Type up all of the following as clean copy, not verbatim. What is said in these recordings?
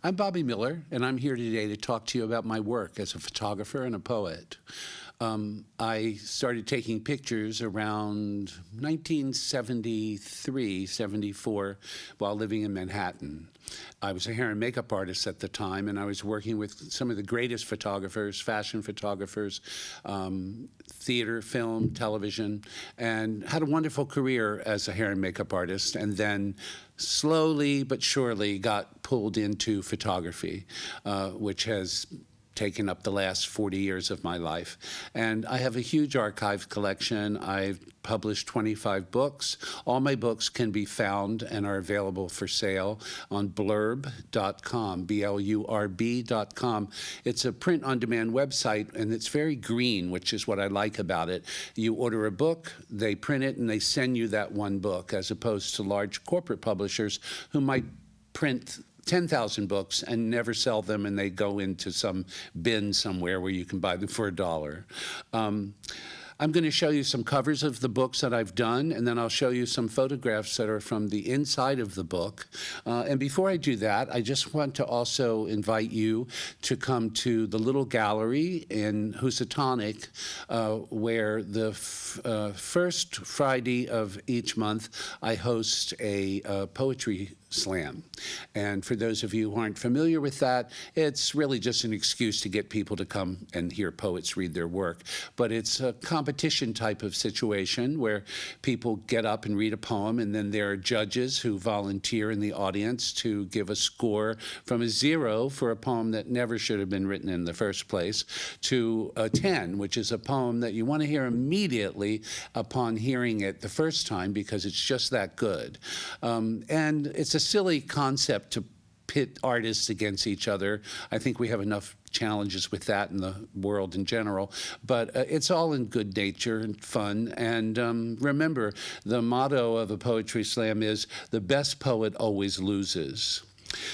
I'm Bobby Miller, and I'm here today to talk to you about my work as a photographer and a poet. I started taking pictures around 1973, 74, while living in Manhattan. I was a hair and makeup artist at the time, and I was working with some of the greatest photographers, fashion photographers, theater, film, television, and had a wonderful career as a hair and makeup artist, and then slowly but surely got pulled into photography, which has taken up the last 40 years of my life. And I have a huge archive collection. I've published 25 books. All my books can be found and are available for sale on blurb.com, B-L-U-R-B.com. It's a print-on-demand website, and it's very green, which is what I like about it. You order a book, they print it, and they send you that one book, as opposed to large corporate publishers who might print 10,000 books and never sell them, and they go into some bin somewhere where you can buy them for $1. I'm going to show you some covers of the books that I've done, and then I'll show you some photographs that are from the inside of the book. And before I do that, I just want to also invite you to come to the little gallery in Housatonic, where the first Friday of each month I host a poetry slam. And for those of you who aren't familiar with that, it's really just an excuse to get people to come and hear poets read their work. But it's a competition type of situation where people get up and read a poem, and then there are judges who volunteer in the audience to give a score from a 0 for a poem that never should have been written in the first place to a 10, which is a poem that you want to hear immediately upon hearing it the first time, because it's just that good. And it's a silly concept to pit artists against each other. I think we have enough challenges with that in the world in general, but it's all in good nature and fun. And remember, the motto of a poetry slam is, the best poet always loses.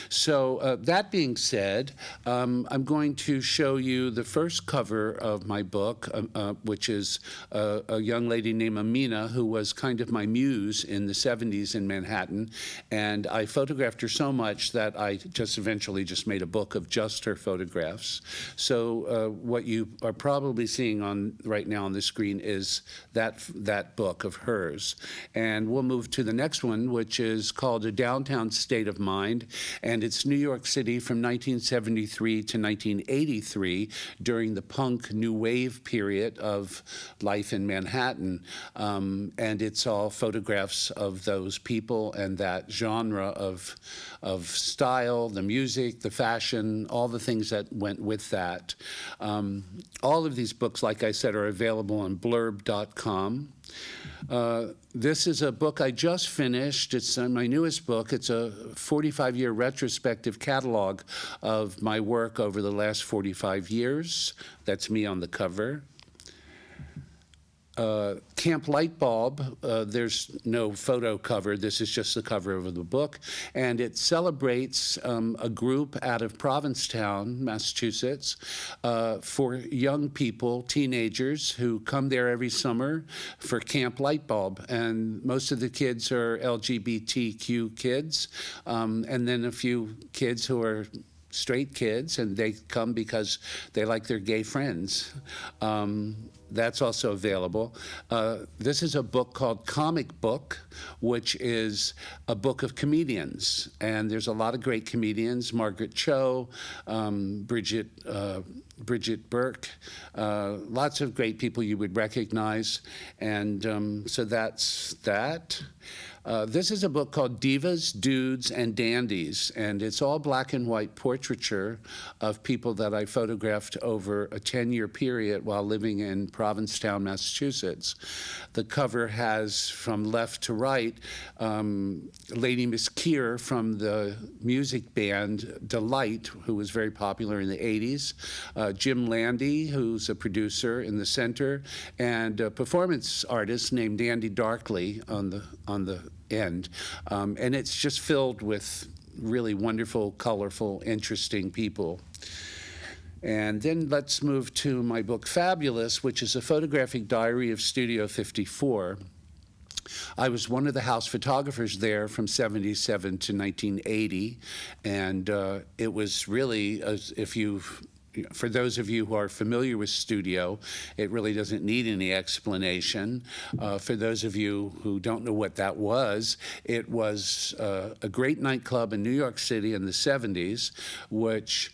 So that being said, I'm going to show you the first cover of my book, which is a young lady named Amina, who was kind of my muse in the 70s in Manhattan. And I photographed her so much that I just eventually just made a book of just her photographs. So what you are probably seeing on right now on the screen is that book of hers. And we'll move to the next one, which is called A Downtown State of Mind. And it's New York City from 1973 to 1983, during the punk new wave period of life in Manhattan. And it's all photographs of those people and that genre of style, the music, the fashion, all the things that went with that. All of these books, like I said, are available on blurb.com. This is a book I just finished. It's my newest book. It's a 45-year retrospective catalog of my work over the last 45 years. That's me on the cover. Camp Lightbulb, there's no photo cover. This is just the cover of the book. And it celebrates a group out of Provincetown, Massachusetts, for young people, teenagers, who come there every summer for Camp Lightbulb. And most of the kids are LGBTQ kids, and then a few kids who are straight kids, and they come because they like their gay friends. That's also available. This is a book called Comic Book, which is a book of comedians. And there's a lot of great comedians: Margaret Cho, Bridget Burke, lots of great people you would recognize. And so that's that. This is a book called Divas, Dudes, and Dandies, and it's all black and white portraiture of people that I photographed over a 10-year period while living in Provincetown, Massachusetts. The cover has, from left to right, Lady Miss Keir from the music band Delight, who was very popular in the 80s, Jim Landy, who's a producer in the center, and a performance artist named Andy Darkley on the end. And it's just filled with really wonderful, colorful, interesting people. And then let's move to my book Fabulous, which is a photographic diary of Studio 54. I was one of the house photographers there from 77 to 1980, and it was really, if you've for those of you who are familiar with studio, it really doesn't need any explanation. For those of you who don't know what that was, it was a great nightclub in New York City in the 70s, which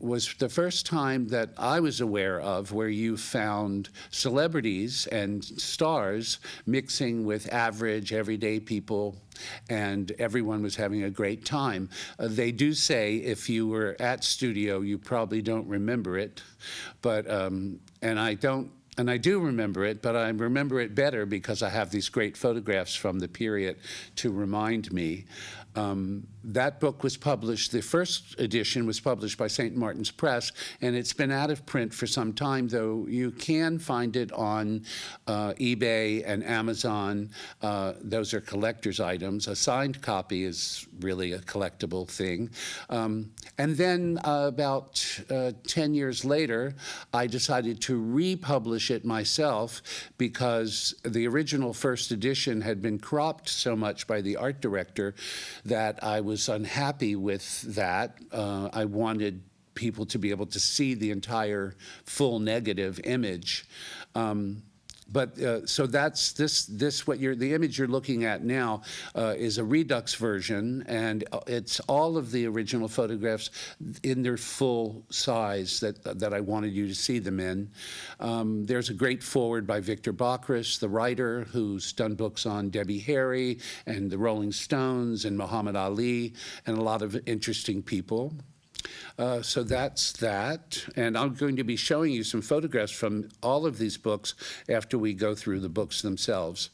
was the first time that I was aware of where you found celebrities and stars mixing with average, everyday people, and everyone was having a great time. They do say if you were at studio, you probably don't remember it, but and I do remember it, but I remember it better because I have these great photographs from the period to remind me. That book was published, the first edition was published by St. Martin's Press, and it's been out of print for some time, though you can find it on eBay and Amazon. Those are collector's items. A signed copy is really a collectible thing. And then about 10 years later, I decided to republish it myself because the original first edition had been cropped so much by the art director that I was unhappy with that. I wanted people to be able to see the entire full negative image. So that's the image you're looking at now is a redux version, and it's all of the original photographs in their full size that I wanted you to see them in. There's a great foreword by Victor Bockris, the writer, who's done books on Debbie Harry and the Rolling Stones and Muhammad Ali and a lot of interesting people. So that's that, and I'm going to be showing you some photographs from all of these books after we go through the books themselves.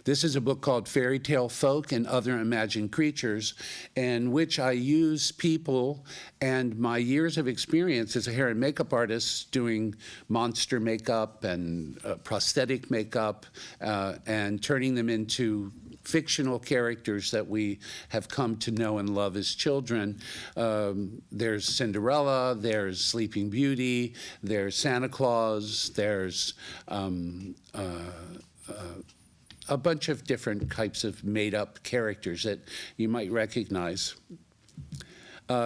This is a book called Fairy Tale Folk and Other Imagined Creatures, in which I use people and my years of experience as a hair and makeup artist doing monster makeup and prosthetic makeup and turning them into fictional characters that we have come to know and love as children. There's Cinderella, there's Sleeping Beauty, there's Santa Claus, there's a bunch of different types of made-up characters that you might recognize.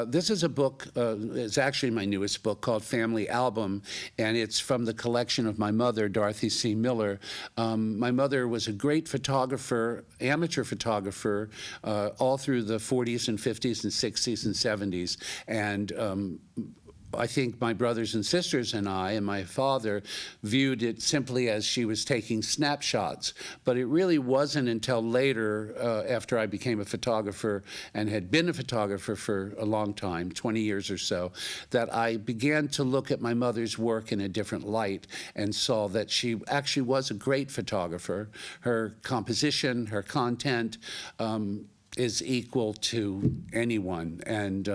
This is a book, it's actually my newest book, called Family Album, and it's from the collection of my mother, Dorothy C. Miller. My mother was a great photographer, amateur photographer, all through the 40s and 50s and 60s and 70s. And I think my brothers and sisters and I and my father viewed it simply as she was taking snapshots. But it really wasn't until later, after I became a photographer and had been a photographer for a long time, 20 years or so, that I began to look at my mother's work in a different light and saw that she actually was a great photographer. Her composition, her content, is equal to anyone. And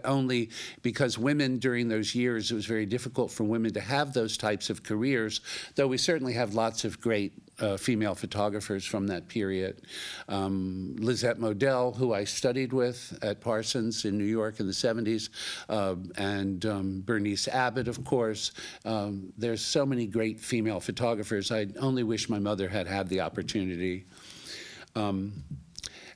only because women during those years, it was very difficult for women to have those types of careers, though we certainly have lots of great female photographers from that period. Lizette Modell, who I studied with at Parsons in New York in the 70s, and Bernice Abbott, of course. There's so many great female photographers. I only wish my mother had had the opportunity.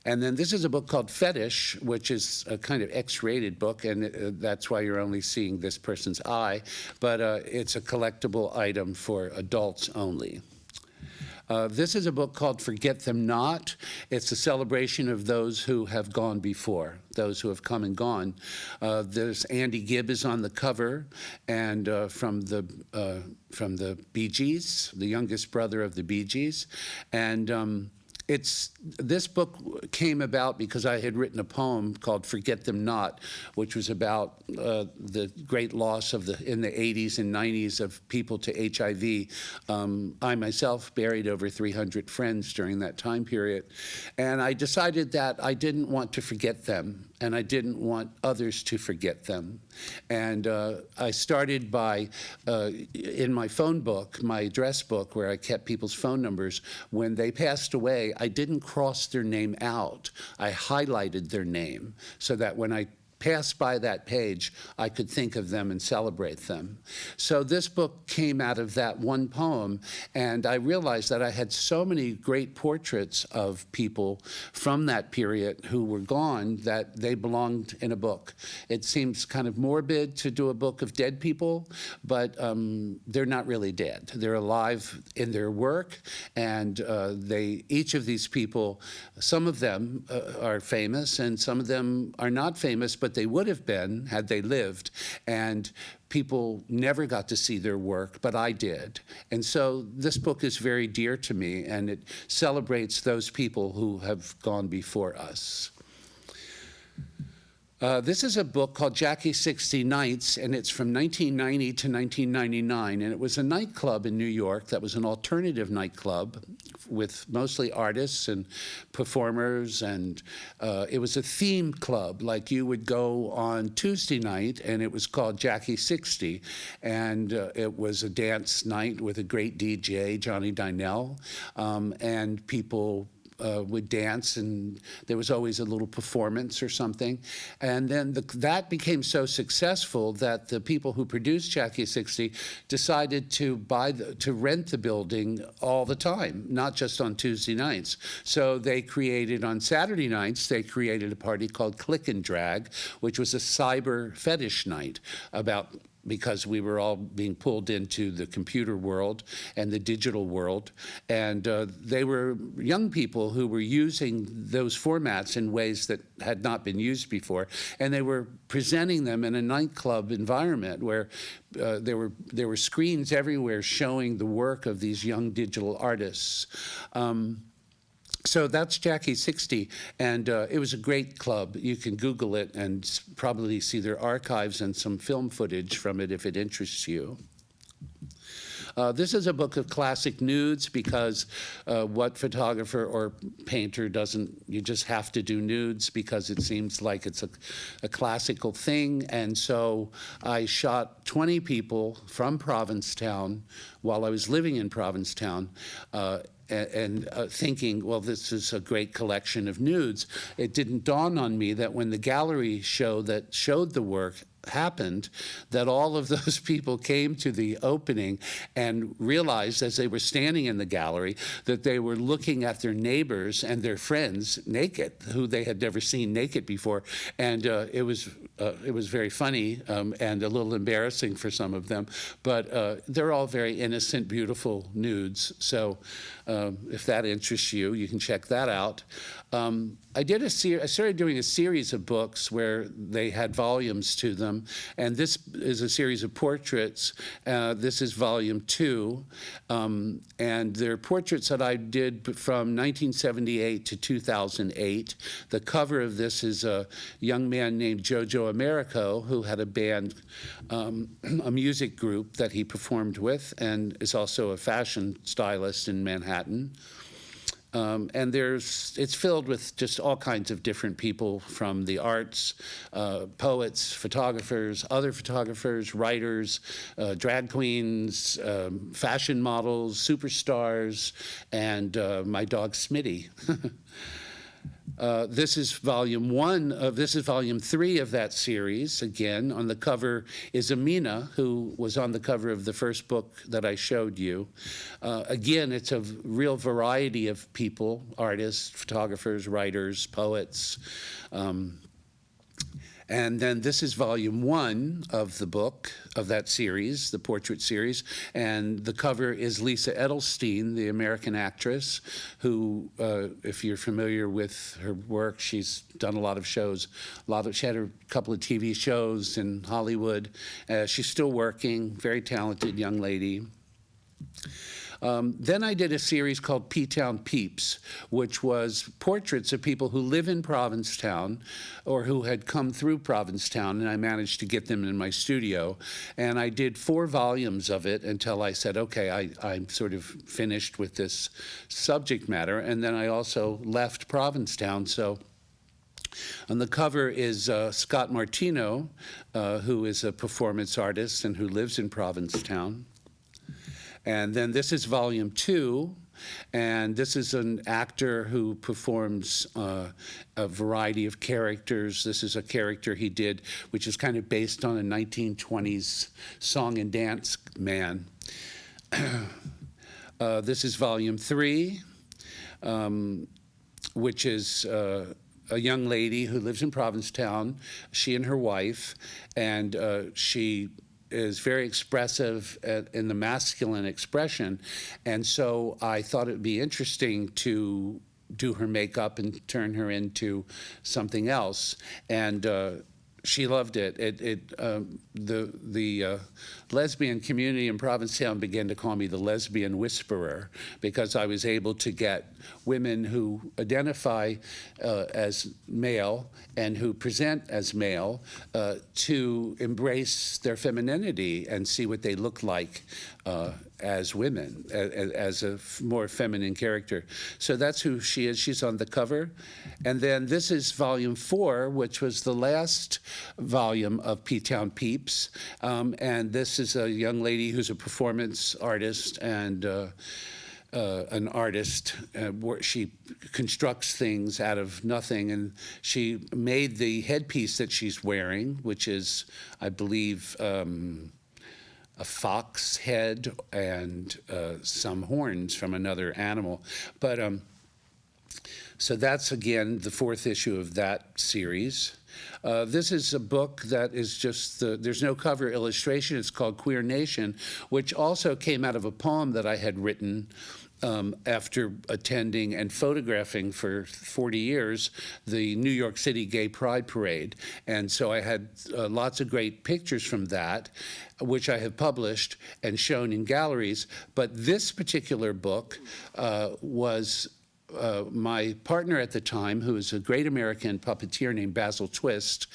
And then this is a book called Fetish, which is a kind of X-rated book, and that's why you're only seeing this person's eye, but it's a collectible item for adults only. This is a book called Forget Them Not. It's a celebration of those who have gone before, those who have come and gone. There's Andy Gibb is on the cover, and from the Bee Gees, the youngest brother of the Bee Gees, and this book came about because I had written a poem called Forget Them Not, which was about the great loss in the 80s and 90s of people to HIV. I myself buried over 300 friends during that time period. And I decided that I didn't want to forget them, and I didn't want others to forget them. And I started by, in my phone book, my address book, where I kept people's phone numbers, when they passed away, I didn't cross their name out. I highlighted their name so that when I passed by that page, I could think of them and celebrate them. So this book came out of that one poem, and I realized that I had so many great portraits of people from that period who were gone that they belonged in a book. It seems kind of morbid to do a book of dead people, but they're not really dead. They're alive in their work, and each of these people, some of them are famous, and some of them are not famous, but they would have been had they lived. And people never got to see their work, but I did. And so this book is very dear to me, and it celebrates those people who have gone before us. This is a book called Jackie 60 Nights, and it's from 1990 to 1999. And it was a nightclub in New York that was an alternative nightclub with mostly artists and performers. And it was a theme club, like you would go on Tuesday night, and it was called Jackie 60. And it was a dance night with a great DJ, Johnny Dynell, and people would dance, and there was always a little performance or something. And then that became so successful that the people who produced Jackie 60 decided to rent the building all the time, not just on Tuesday nights. So they created, on Saturday nights, they created a party called Click and Drag, which was a cyber fetish night because we were all being pulled into the computer world and the digital world. And they were young people who were using those formats in ways that had not been used before. And they were presenting them in a nightclub environment where there were screens everywhere showing the work of these young digital artists. So that's Jackie 60, and it was a great club. You can Google it and probably see their archives and some film footage from it if it interests you. This is a book of classic nudes because what photographer or painter doesn't, you just have to do nudes because it seems like it's a classical thing. And so I shot 20 people from Provincetown while I was living in Provincetown, and thinking, well, this is a great collection of nudes. It didn't dawn on me that when the gallery show that showed the work happened, that all of those people came to the opening and realized as they were standing in the gallery that they were looking at their neighbors and their friends naked, who they had never seen naked before. And it was very funny and a little embarrassing for some of them, but they're all very innocent, beautiful nudes. So if that interests you, you can check that out. I started doing a series of books where they had volumes to them, and this is a series of portraits. This is volume 2, and they're portraits that I did from 1978 to 2008. The cover of this is a young man named Jojo Americo, who had a band, a music group that he performed with, and is also a fashion stylist in Manhattan. And it's filled with just all kinds of different people from the arts, poets, photographers, other photographers, writers, drag queens, fashion models, superstars, and my dog Smitty. This is volume 3 of that series. Again, on the cover is Amina, who was on the cover of the first book that I showed you. Again, it's a real variety of people, artists, photographers, writers, poets. And then this is volume 1 of the book, of that series, the portrait series. And the cover is Lisa Edelstein, the American actress, who, if you're familiar with her work, she's done a lot of shows. She had a couple of TV shows in Hollywood. She's still working, very talented young lady. Then I did a series called P-Town Peeps, which was portraits of people who live in Provincetown or who had come through Provincetown, and I managed to get them in my studio. And I did 4 volumes of it until I said, okay, I'm sort of finished with this subject matter. And then I also left Provincetown. So on the cover is Scott Martino, who is a performance artist and who lives in Provincetown. And then this is volume 2, And this is an actor who performs a variety of characters. This is a character he did, which is kind of based on a 1920s song and dance man. This is volume 3, which is a young lady who lives in Provincetown, she and her wife, and she is very expressive in the masculine expression. And so I thought it would be interesting to do her makeup and turn her into something else. And she loved it. The lesbian community in Provincetown began to call me the lesbian whisperer, because I was able to get women who identify as male and who present as male to embrace their femininity and see what they look like as women, as a more feminine character. So that's who she is. She's on the cover. And then this is volume 4, which was the last volume of P-Town Peeps. And this is a young lady who's a performance artist and an artist. She constructs things out of nothing, and she made the headpiece that she's wearing, which is, I believe, a fox head and some horns from another animal. But so that's, again, the 4th issue of that series. This is a book that is just, there's no cover illustration. It's called Queer Nation, which also came out of a poem that I had written after attending and photographing for 40 years the New York City Gay Pride Parade. And so I had lots of great pictures from that, which I have published and shown in galleries. But this particular book was my partner at the time, who is a great American puppeteer named Basil Twist.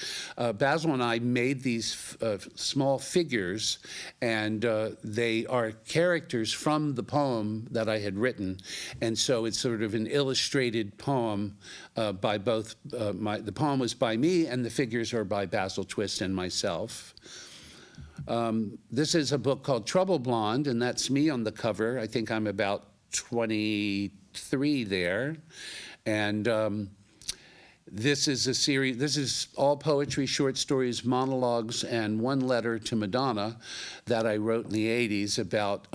Basil and I made these small figures, and they are characters from the poem that I had written. And so it's sort of an illustrated poem by both, the poem was by me, and the figures are by Basil Twist and myself. This is a book called Trouble Blonde, and that's me on the cover. I think I'm about 23 there. And this is a series, this is all poetry, short stories, monologues, and one letter to Madonna that I wrote in the 80s about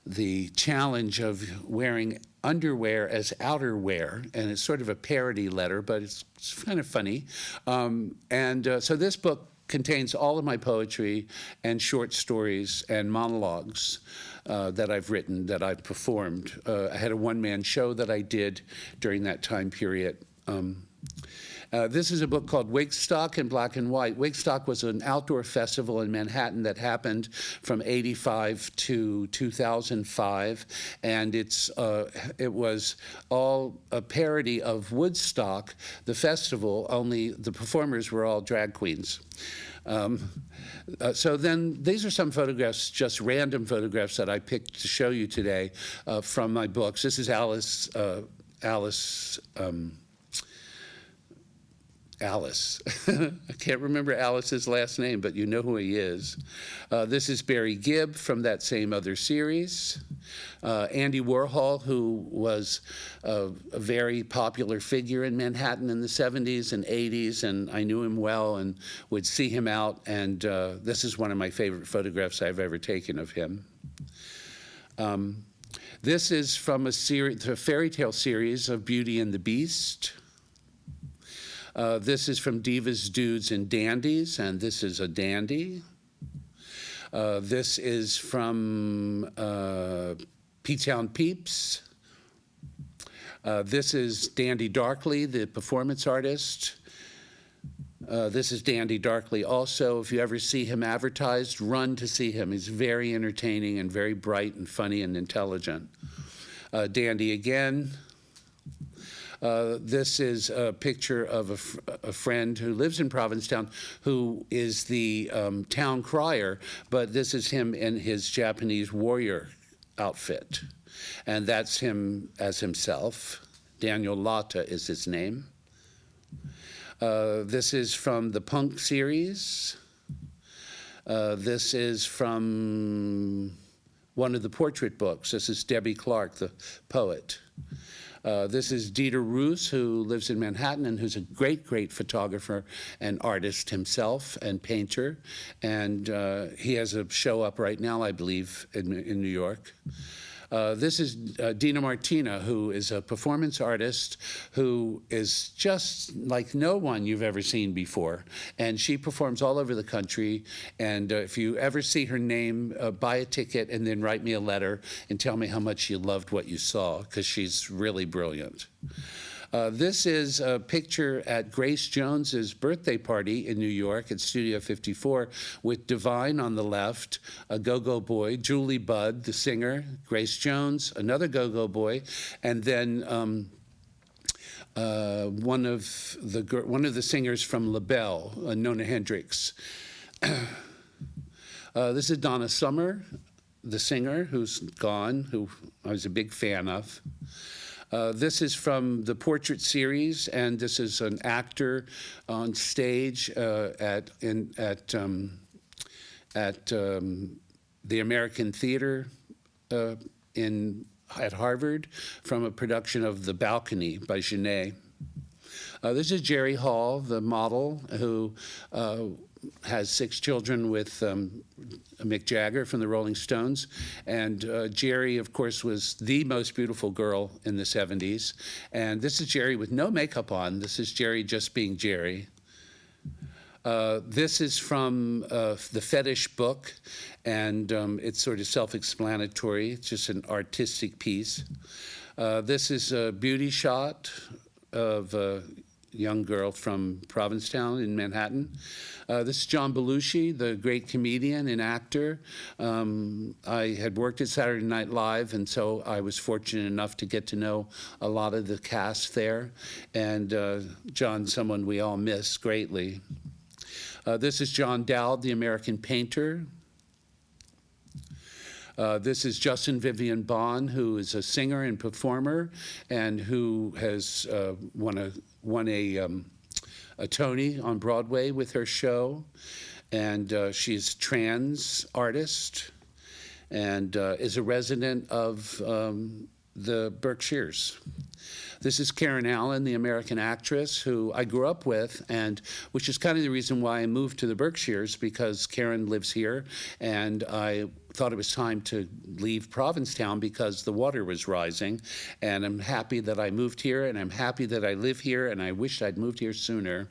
the challenge of wearing underwear as outerwear. And it's sort of a parody letter, but it's kind of funny. So this book contains all of my poetry and short stories and monologues that I've written, that I've performed. I had a one-man show that I did during that time period. This is a book called Wigstock in Black and White. Wigstock was an outdoor festival in Manhattan that happened from '85 to 2005, and it was all a parody of Woodstock, the festival, only the performers were all drag queens. So then these are some photographs, just random photographs that I picked to show you today from my books. This is Alice. I can't remember Alice's last name, but you know who he is. This is Barry Gibb from that same other series. Andy Warhol, who was a very popular figure in Manhattan in the 70s and 80s, and I knew him well and would see him out, and this is one of my favorite photographs I've ever taken of him. This is from a fairy tale series of Beauty and the Beast. This is from Divas, Dudes, and Dandies, and this is a dandy. This is from P-Town Peeps. This is Dandy Darkly, the performance artist. This is Dandy Darkly also. If you ever see him advertised, run to see him. He's very entertaining and very bright and funny and intelligent. Dandy again. This is a picture of a friend who lives in Provincetown who is the town crier, but this is him in his Japanese warrior outfit. And that's him as himself. Daniel Lata is his name. This is from the Punk series. This is from one of the portrait books. This is Debbie Clark, the poet. This is Dieter Roos, who lives in Manhattan and who's a great, great photographer and artist himself and painter. And he has a show up right now, I believe, in New York. This is Dina Martina, who is a performance artist who is just like no one you've ever seen before. And she performs all over the country. And if you ever see her name, buy a ticket and then write me a letter and tell me how much you loved what you saw, because she's really brilliant. This is a picture at Grace Jones's birthday party in New York at Studio 54 with Divine on the left, a go-go boy, Julie Budd, the singer, Grace Jones, another go-go boy, and then one of the singers from LaBelle, Nona Hendrix. This is Donna Summer, the singer who's gone, who I was a big fan of. This is from the portrait series, and this is an actor on stage at the American Theater at Harvard from a production of The Balcony by Genet. This is Jerry Hall, the model, who has 6 children with Mick Jagger from the Rolling Stones. And Jerry, of course, was the most beautiful girl in the 70s. And this is Jerry with no makeup on. This is Jerry just being Jerry. This is from the Fetish book, and it's sort of self-explanatory. It's just an artistic piece. This is a beauty shot of a young girl from Provincetown in Manhattan. This is John Belushi, the great comedian and actor. I had worked at Saturday Night Live, and so I was fortunate enough to get to know a lot of the cast there. And John's someone we all miss greatly. This is John Dowd, the American painter. This is Justin Vivian Bond, who is a singer and performer and who has won a Tony on Broadway with her show. And she's a trans artist and is a resident of the Berkshires. This is Karen Allen, the American actress who I grew up with, and which is kind of the reason why I moved to the Berkshires, because Karen lives here, and I thought it was time to leave Provincetown because the water was rising. And I'm happy that I moved here, and I'm happy that I live here, and I wished I'd moved here sooner.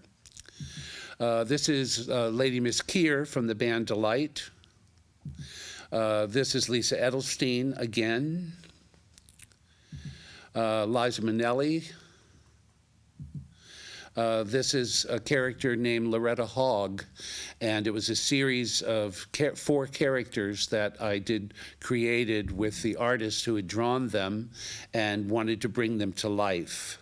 This is Lady Miss Keir from the band Delight. This is Lisa Edelstein again. Liza Minnelli. This is a character named Loretta Hogg, and it was a series of 4 characters that I created with the artist who had drawn them and wanted to bring them to life.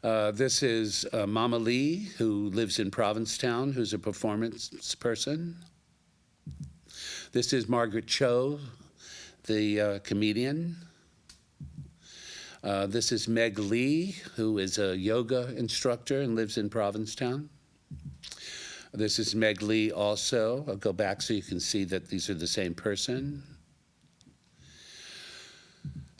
This is Mama Lee, who lives in Provincetown, who's a performance person. This is Margaret Cho, the comedian. This is Meg Lee, who is a yoga instructor and lives in Provincetown. This is Meg Lee also. I'll go back so you can see that these are the same person.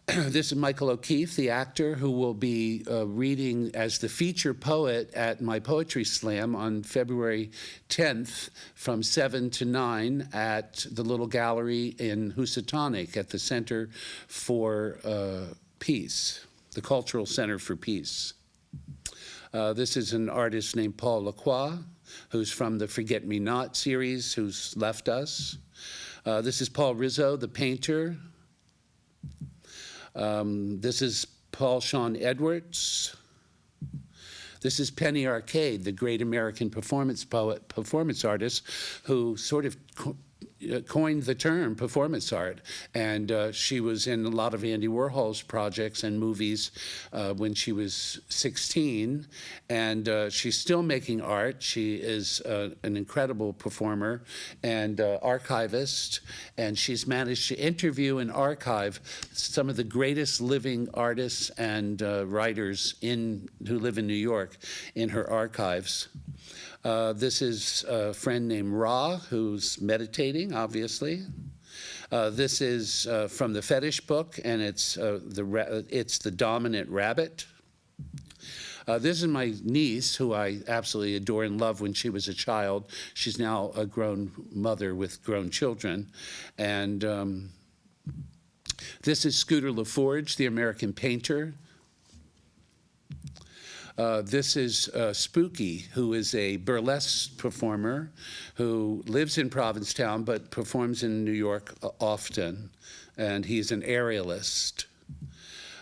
This is Michael O'Keefe, the actor, who will be reading as the feature poet at my poetry slam on February 10th from 7 to 9 at the Little Gallery in Housatonic at the Center for Peace, the Cultural Center for Peace. This is an artist named Paul Lacroix, who's from the Forget Me Not series, who's left us. This is Paul Rizzo, the painter. This is Paul Sean Edwards. This is Penny Arcade, the great American performance artist, who sort of coined the term performance art. And she was in a lot of Andy Warhol's projects and movies when she was 16. And she's still making art. She is an incredible performer and archivist. And she's managed to interview and archive some of the greatest living artists and writers who live in New York in her archives. This is a friend named Ra, who's meditating, obviously. This is from the Fetish book, and it's the dominant rabbit. This is my niece, who I absolutely adore and love when she was a child. She's now a grown mother with grown children. And this is Scooter LaForge, the American painter. This is Spooky, who is a burlesque performer who lives in Provincetown but performs in New York often. And he's an aerialist.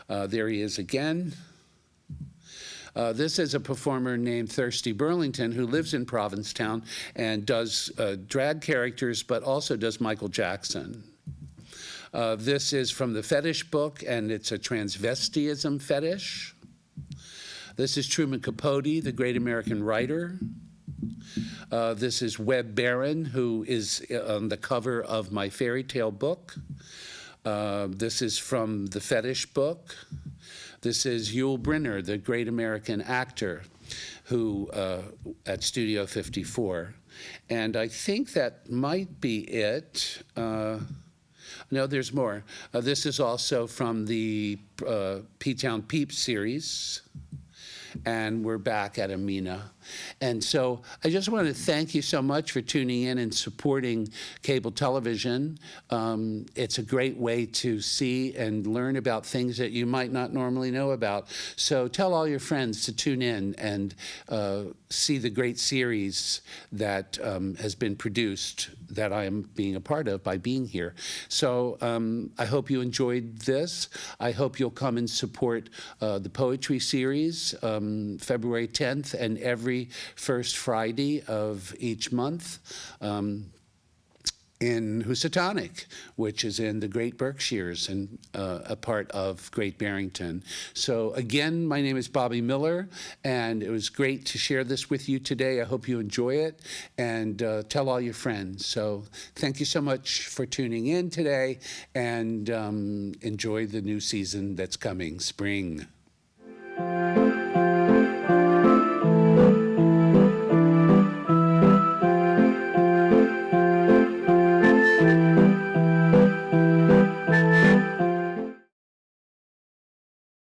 There he is again. This is a performer named Thirsty Burlington who lives in Provincetown and does drag characters, but also does Michael Jackson. This is from the Fetish book, and it's a transvestism fetish. This is Truman Capote, the great American writer. This is Webb Barron, who is on the cover of my fairy tale book. This is from the Fetish book. This is Yul Brynner, the great American actor, who at Studio 54. And I think that might be it. No, there's more. This is also from the P-Town Peeps series. And we're back at Amina. And so I just want to thank you so much for tuning in and supporting cable television. It's a great way to see and learn about things that you might not normally know about. So tell all your friends to tune in and see the great series that has been produced that I am being a part of by being here. So I hope you enjoyed this. I hope you'll come and support the poetry series February 10th and every first Friday of each month in Housatonic, which is in the Great Berkshires and a part of Great Barrington. So again, my name is Bobby Miller, and it was great to share this with you today. I hope you enjoy it, and tell all your friends. So thank you so much for tuning in today, and enjoy the new season that's coming, spring.